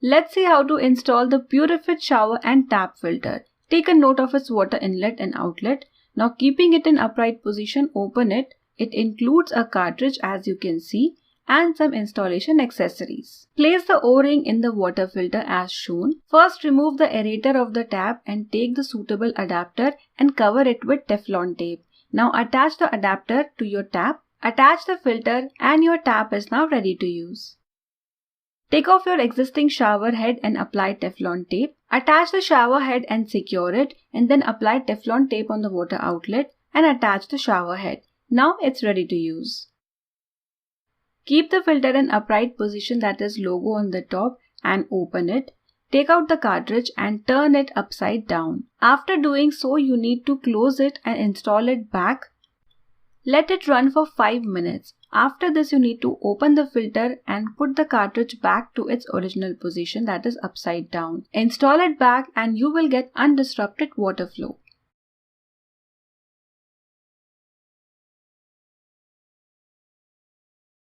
Let's see how to install the Purifit shower and tap filter. Take a note of its water inlet and outlet. Now keeping it in upright position, open it. It includes a cartridge as you can see and some installation accessories. Place the O-ring in the water filter as shown. First remove the aerator of the tap and take the suitable adapter and cover it with Teflon tape. Now attach the adapter to your tap. Attach the filter and your tap is now ready to use. Take off your existing shower head and apply Teflon tape. Attach the shower head and secure it, and then apply Teflon tape on the water outlet and attach the shower head. Now it's ready to use. Keep the filter in upright position, that is logo on the top, and open it. Take out the cartridge and turn it upside down. After doing so, you need to close it and install it back. Let it run for 5 minutes. After this, you need to open the filter and put the cartridge back to its original position, that is upside down. Install it back and you will get undisrupted water flow.